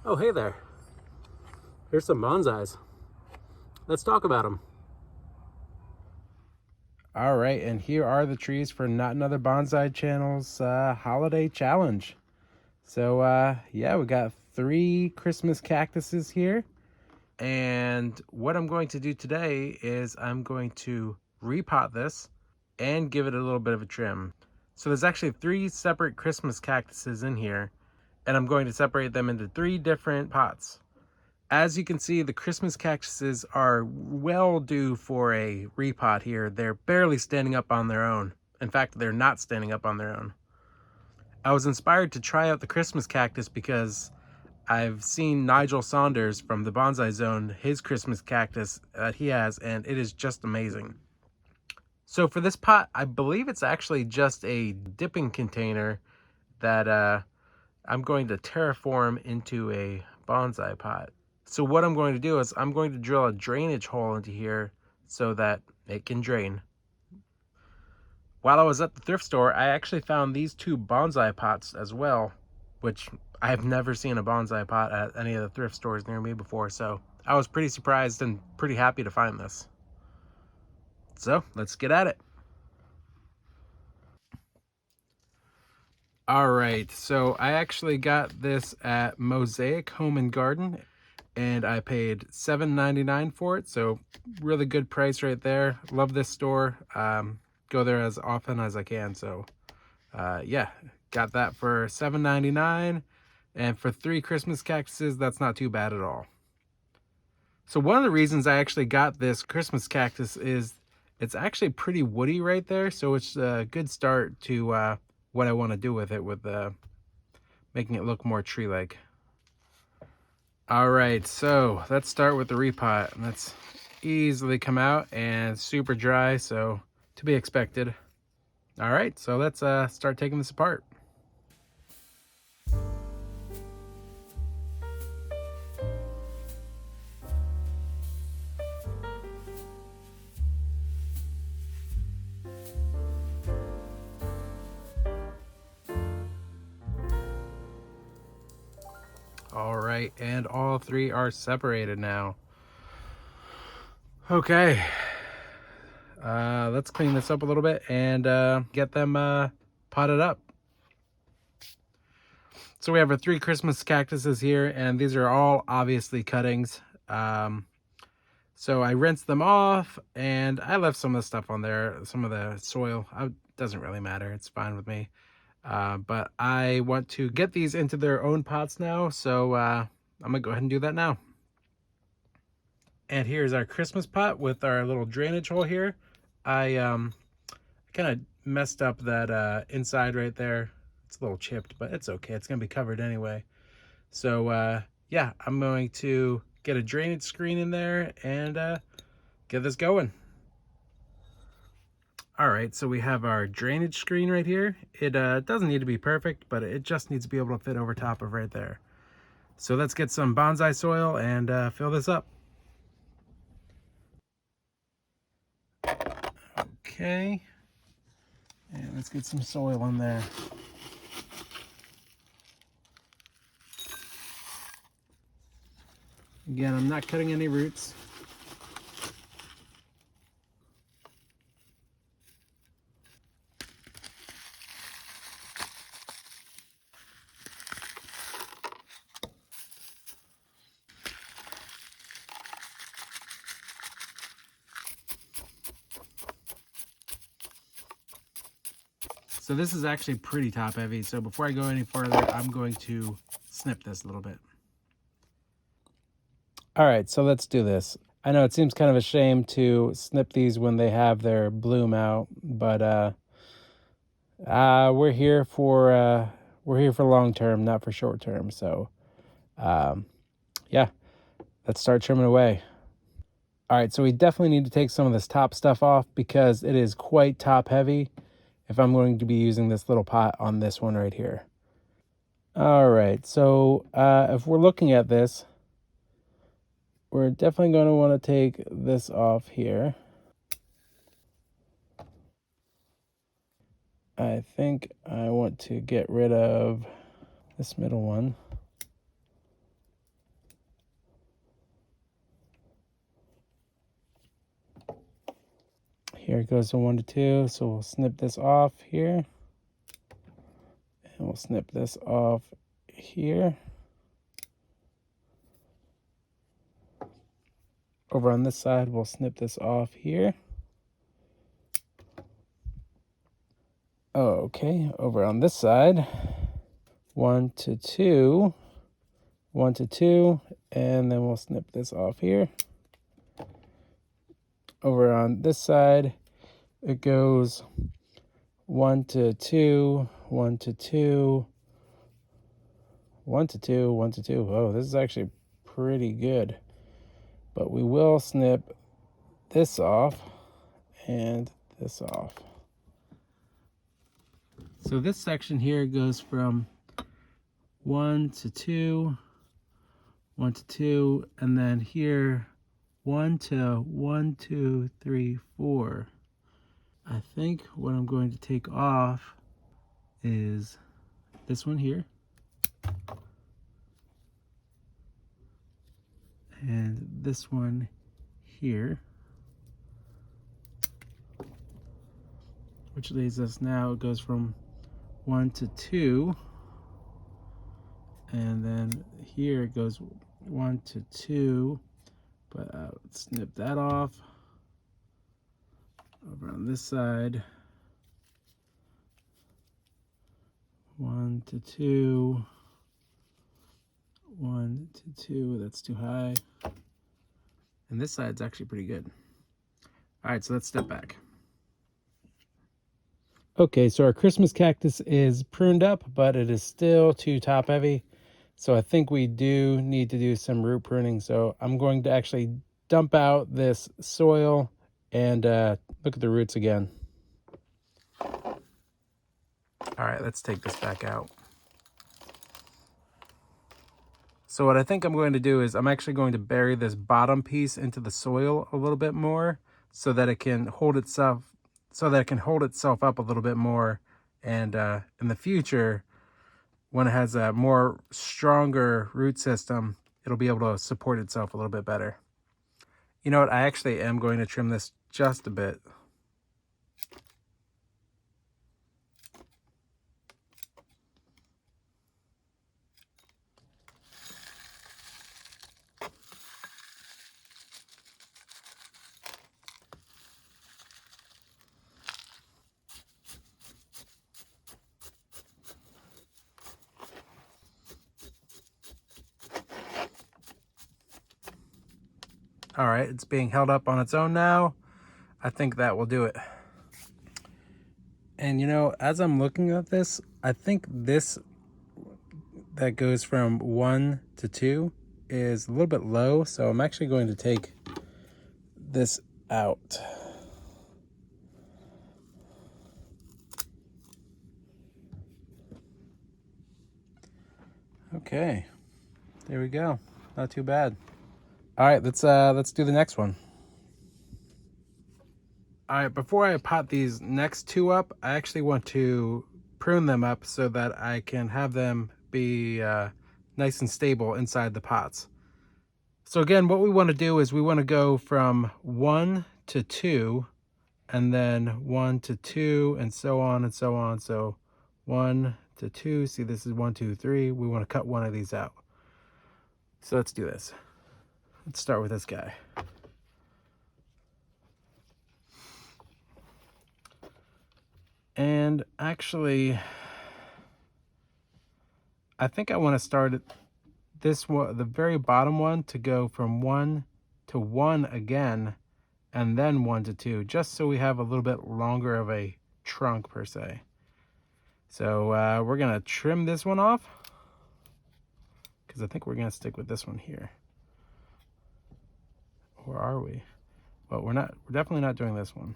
Oh, hey there. Here's some bonsais. Let's talk about them. All right, and here are the trees for Not Another Bonsai Channel's holiday challenge. So, yeah, we got 3 Christmas cactuses here. And what I'm going to do today is I'm going to repot this and give it a little bit of a trim. So there's actually 3 separate Christmas cactuses in here, and I'm going to separate them into 3 different pots. As you can see, the Christmas cactuses are well due for a repot here. They're barely standing up on their own. In fact, they're not standing up on their own. I was inspired to try out the Christmas cactus because I've seen Nigel Saunders from the Bonsai Zone, his Christmas cactus that he has, and it is just amazing. So for this pot, I believe it's actually just a dipping container that I'm going to terraform into a bonsai pot. So what I'm going to do is I'm going to drill a drainage hole into here so that it can drain. While I was at the thrift store, I actually found these 2 bonsai pots as well, which I've never seen a bonsai pot at any of the thrift stores near me before, so I was pretty surprised and pretty happy to find this. So let's get at it. All right, so I actually got this at Mosaic Home Garden, and I paid $7.99 for it, so really good price right there. Love this store. Go there as often as I can, so yeah, got that for $7.99, and for 3 Christmas cactuses, that's not too bad at all. So one of the reasons I actually got this Christmas cactus is it's actually pretty woody right there, so it's a good start to what I want to do with it, with making it look more tree-like. All right, so let's start with the repot. That's easily come out and super dry, so to be expected. All right, so let's start taking this apart. All right, and all 3 are separated now. Okay, let's clean this up a little bit and get them potted up. So we have our 3 Christmas cactuses here, and these are all obviously cuttings. So I rinsed them off, and I left some of the stuff on there, some of the soil. It doesn't really matter, it's fine with me. But I want to get these into their own pots now, so I'm gonna go ahead and do that now. And here's our Christmas pot with our little drainage hole here. I kind of messed up that inside right there. It's a little chipped, but it's okay. It's gonna be covered anyway. So yeah, I'm going to get a drainage screen in there and get this going. All right, so we have our drainage screen right here. It doesn't need to be perfect, but it just needs to be able to fit over top of right there. So let's get some bonsai soil and fill this up. Okay, and let's get some soil in there. Again, I'm not cutting any roots. So this is actually pretty top heavy. So before I go any further, I'm going to snip this a little bit. All right, so let's do this. I know it seems kind of a shame to snip these when they have their bloom out, but we're here for long term, not for short term. So yeah, let's start trimming away. All right, so we definitely need to take some of this top stuff off because it is quite top heavy if I'm going to be using this little pot on this one right here. All right, so if we're looking at this, we're definitely going to want to take this off here. I think I want to get rid of this middle one. Here it goes to 1 to 2, so we'll snip this off here. And we'll snip this off here. Over on this side, we'll snip this off here. Okay, over on this side, 1 to 2, 1 to 2, and then we'll snip this off here. Over on this side, it goes 1 to 2, 1 to 2, 1 to 2, 1 to 2. Oh, this is actually pretty good. But we will snip this off and this off. So this section here goes from 1 to 2, 1 to 2, and then here 1 to 1, 2, 3, 4. I think what I'm going to take off is this one here. And this one here. Which leads us now, it goes from 1 to 2. And then here it goes 1 to 2. But I'll snip that off. Over on this side. 1 to 2. 1 to 2, that's too high. And this side's actually pretty good. All right, so let's step back. Okay, so our Christmas cactus is pruned up, but it is still too top heavy. So I think we do need to do some root pruning. So I'm going to actually dump out this soil and look at the roots again. All right, let's take this back out. So what I think I'm going to do is I'm actually going to bury this bottom piece into the soil a little bit more so that it can hold itself up a little bit more. And in the future, when it has a more stronger root system, it'll be able to support itself a little bit better. You know what? I actually am going to trim this just a bit. All right, it's being held up on its own now. I think that will do it. And you know, as I'm looking at this, I think this that goes from 1 to 2 is a little bit low. So I'm actually going to take this out. Okay, there we go. Not too bad. All right, let's do the next one. All right, before I pot these next two up, I actually want to prune them up so that I can have them be nice and stable inside the pots. So again, what we want to do is we want to go from 1 to 2, and then 1 to 2, and so on and so on. So 1 to 2, see this is 1, 2, 3. We want to cut one of these out. So let's do this. Let's start with this guy. And actually, I think I want to start at this one, the very bottom one, to go from 1 to 1 again, and then 1 to 2, just so we have a little bit longer of a trunk per se. So we're gonna trim this one off because I think we're gonna stick with this one here. Or are we? Well, we're not. We're definitely not doing this one.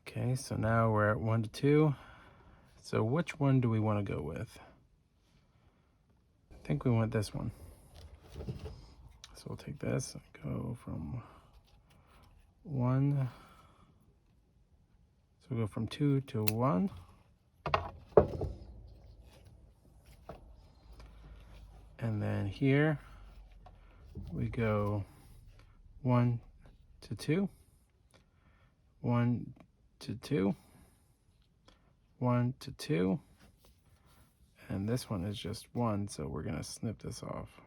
Okay, so now we're at 1 to 2. So which one do we want to go with? I think we want this one. So we'll take this and go from 1. So we'll go from 2 to 1. And then here we go 1 to 2, 1 to 2, 1 to 2, and this one is just 1, so we're gonna snip this off.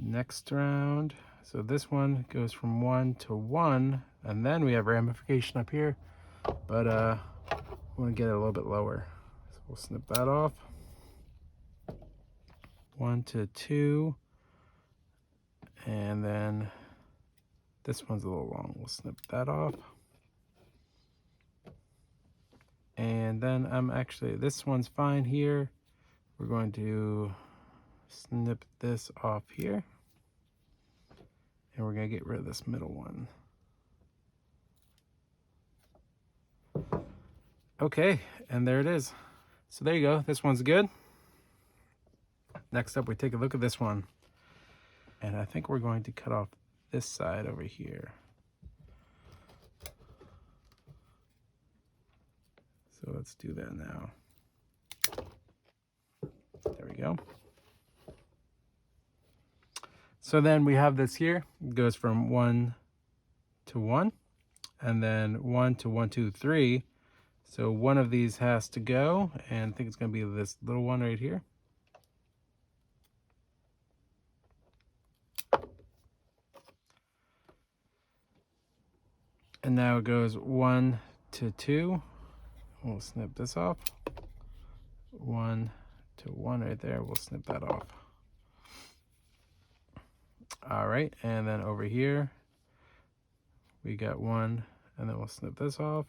Next round, so this one goes from 1 to 1, and then we have ramification up here, but I want to get it a little bit lower, so we'll snip that off. 1 to 2, and then this one's a little long. We'll snip that off. And then this one's fine here. We're going to snip this off here. And we're gonna get rid of this middle one. Okay, and there it is. So there you go, this one's good. Next up, we take a look at this one. And I think we're going to cut off this side over here. So let's do that now. There we go. So then we have this here. It goes from 1 to 1, and then 1 to 1, 2, 3. So one of these has to go, and I think it's going to be this little one right here. And now it goes 1 to 2. We'll snip this off. 1 to 1 right there. We'll snip that off. All right, and then over here we got 1, and then we'll snip this off.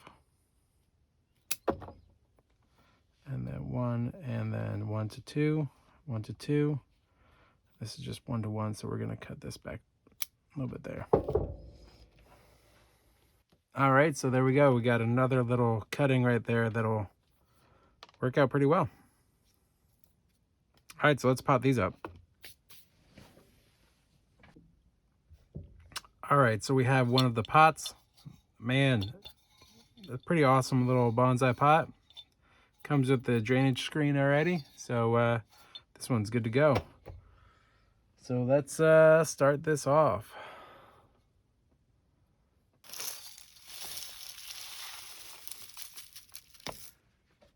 And then 1, and then 1 to 2, 1 to 2. This is just 1 to 1, so we're gonna cut this back a little bit there. All right, so there we go. We got another little cutting right there that'll work out pretty well. All right, so let's pot these up. All right, so we have one of the pots. Man, a pretty awesome little bonsai pot. Comes with the drainage screen already, so this one's good to go. So let's start this off.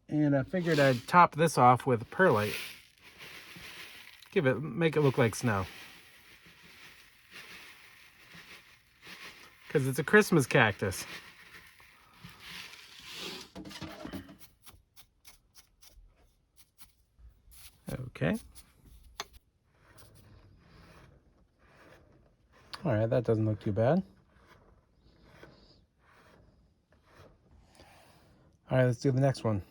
And I figured I'd top this off with perlite. Make it look like snow. Because it's a Christmas cactus. Okay. All right, that doesn't look too bad. All right, let's do the next one.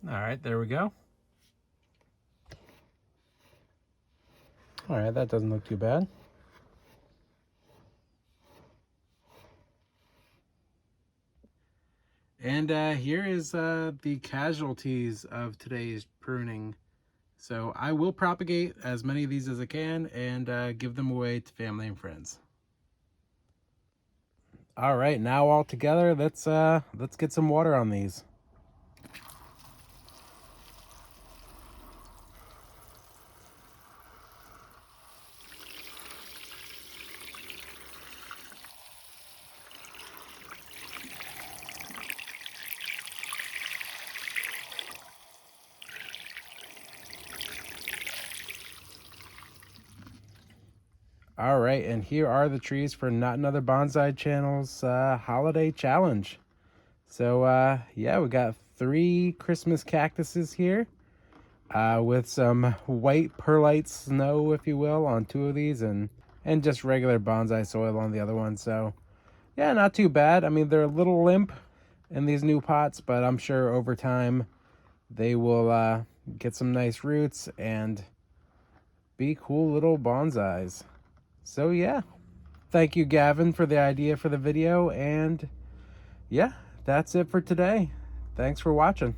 All right, there we go. All right, that doesn't look too bad. And here is the casualties of today's pruning. So I will propagate as many of these as I can and give them away to family and friends. All right, now all together, let's get some water on these. All right, and here are the trees for Not Another Bonsai Channel's holiday challenge. So yeah, we got 3 Christmas cactuses here with some white perlite snow, if you will, on 2 of these, and just regular bonsai soil on the other one. So yeah, not too bad. I mean, they're a little limp in these new pots, but I'm sure over time they will get some nice roots and be cool little bonsais. So yeah, thank you, Gavin, for the idea for the video, and yeah, that's it for today. Thanks for watching.